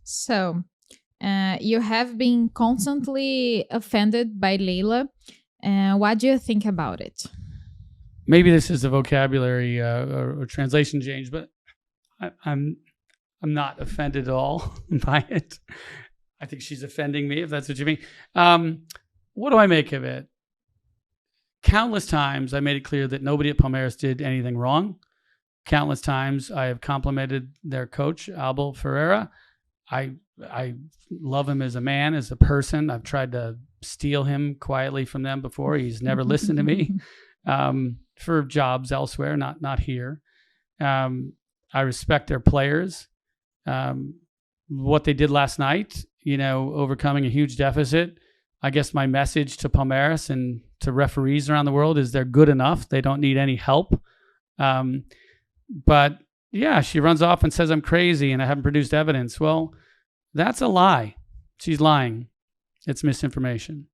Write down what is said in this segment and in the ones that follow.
So, you have been constantly offended by Leila. What do you think about it? Maybe this is a vocabulary or translation change, but I'm not offended at all by it. I think she's offending me, if that's what you mean. What do I make of it? Countless times I made it clear that nobody at Palmeiras did anything wrong. Countless times I have complimented their coach, Abel Ferreira. I love him as a man, as a person. I've tried to steal him quietly from them before. He's never listened to me for jobs elsewhere, not here. I respect their players. What they did last night, overcoming a huge deficit. I guess my message to Palmeiras and to referees around the world is they're good enough. They don't need any help. But yeah, she runs off and says I'm crazy and I haven't produced evidence. Well, that's a lie. She's lying. It's misinformation.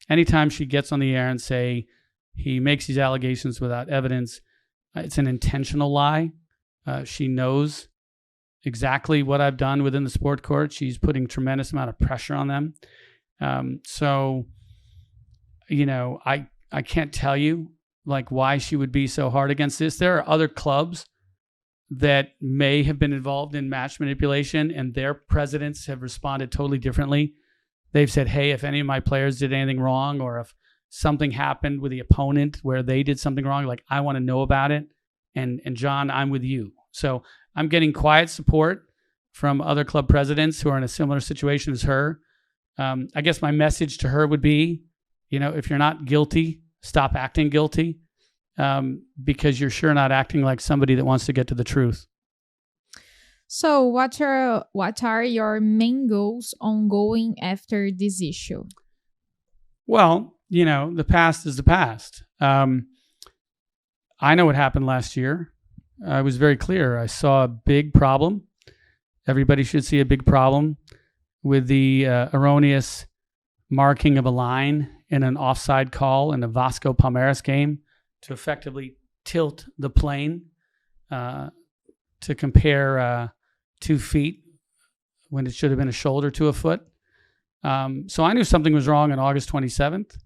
Anytime she gets on the air and say he makes these allegations without evidence, it's an intentional lie. She knows exactly what I've done within the sport court. She's putting tremendous amount of pressure on them. So, I can't tell you why she would be so hard against this. There are other clubs that may have been involved in match manipulation and their presidents have responded totally differently. They've said, hey, if any of my players did anything wrong or if something happened with the opponent where they did something wrong, I want to know about it. And John, I'm with you. So I'm getting quiet support from other club presidents who are in a similar situation as her. I guess my message to her would be, if you're not guilty, stop acting guilty, because you're sure not acting like somebody that wants to get to the truth. So what are your main goals on going after this issue? Well, the past is the past. I know what happened last year. I was very clear. I saw a big problem. Everybody should see a big problem with the erroneous marking of a line in an offside call in a Vasco Palmeiras game to effectively tilt the plane to compare 2 feet when it should have been a shoulder to a foot. So I knew something was wrong on August 27th.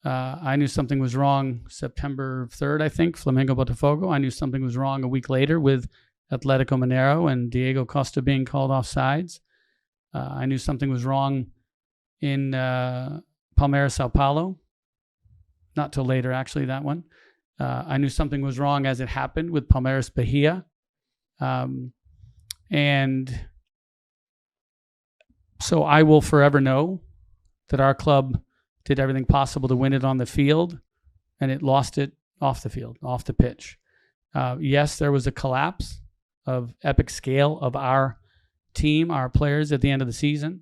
I knew something was wrong September 3rd, I think, Flamengo Botafogo. I knew something was wrong a week later with Atletico Mineiro and Diego Costa being called offsides. I knew something was wrong in Palmeiras Sao Paulo. Not till later, actually, that one. I knew something was wrong as it happened with Palmeiras Bahia. And so I will forever know that our club did everything possible to win it on the field, and it lost it off the field, off the pitch. Yes, there was a collapse of epic scale of our team, our players at the end of the season.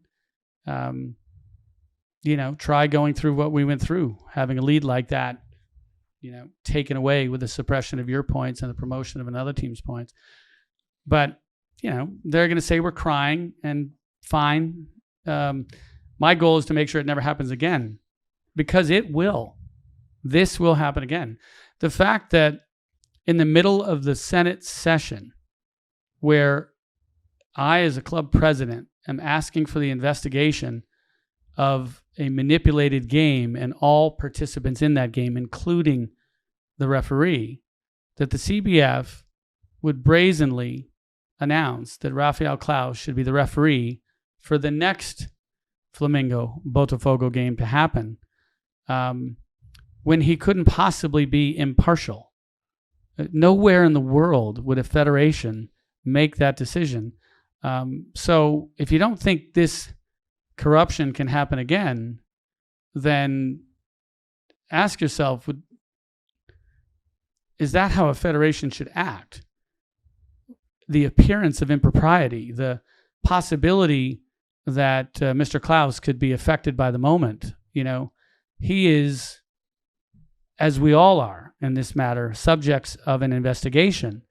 Try going through what we went through, having a lead like that, taken away with the suppression of your points and the promotion of another team's points. But, they're going to say we're crying, and fine. My goal is to make sure it never happens again, because it will. This will happen again. The fact that in the middle of the Senate session, where I, as a club president, am asking for the investigation of a manipulated game and all participants in that game, including the referee, that the CBF would brazenly announce that Rafael Claus should be the referee for the next Flamengo Botafogo game to happen, when he couldn't possibly be impartial. Nowhere in the world would a federation make that decision. So if you don't think this corruption can happen again, then ask yourself, is that how a federation should act? The appearance of impropriety, the possibility that Mr. Claus could be affected by the moment. He is, as we all are in this matter, subjects of an investigation,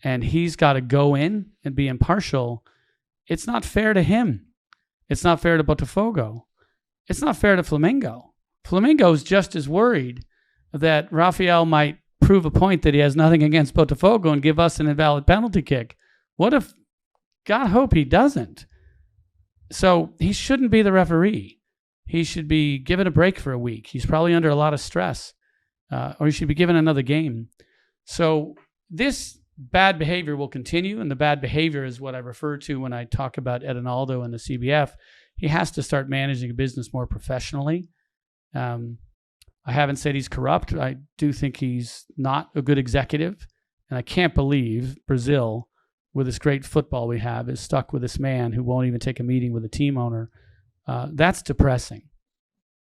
and he's got to go in and be impartial. It's not fair to him. It's not fair to Botafogo. It's not fair to Flamengo. Flamengo is just as worried that Rafael might prove a point that he has nothing against Botafogo and give us an invalid penalty kick. What if, God hope he doesn't. So he shouldn't be the referee. He should be given a break for a week. He's probably under a lot of stress, or he should be given another game. So this bad behavior will continue, and the bad behavior is what I refer to when I talk about Edinaldo and the CBF. He has to start managing a business more professionally. I haven't said he's corrupt. I do think he's not a good executive, and I can't believe Brazil, with this great football we have, is stuck with this man who won't even take a meeting with a team owner. That's depressing,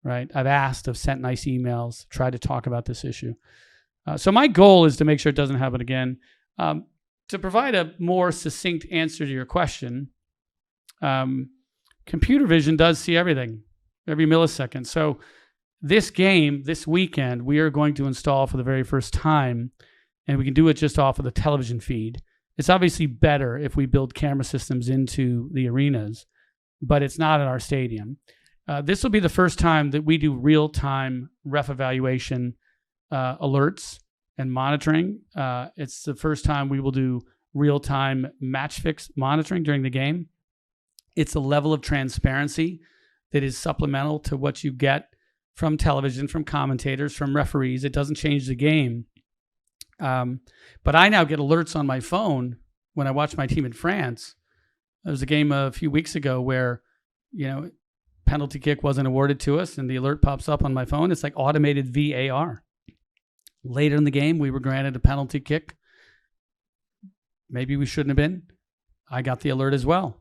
right? I've sent nice emails, tried to talk about this issue. So my goal is to make sure it doesn't happen again. To provide a more succinct answer to your question, computer vision does see everything, every millisecond. So this game, this weekend, we are going to install for the very first time, and we can do it just off of the television feed. It's obviously better if we build camera systems into the arenas, but it's not at our stadium. This will be the first time that we do real-time ref evaluation alerts and monitoring. It's the first time we will do real-time match fix monitoring during the game. It's a level of transparency that is supplemental to what you get from television, from commentators, from referees. It doesn't change the game. But I now get alerts on my phone when I watch my team in France. There was a game a few weeks ago where, penalty kick wasn't awarded to us, and the alert pops up on my phone. It's like automated VAR. Later in the game, we were granted a penalty kick. Maybe we shouldn't have been. I got the alert as well.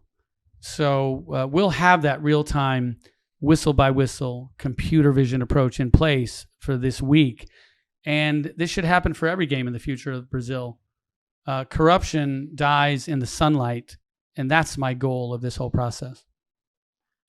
So we'll have that real-time, whistle-by-whistle, computer vision approach in place for this week. And this should happen for every game in the future of Brazil. Corruption dies in the sunlight, and that's my goal of this whole process.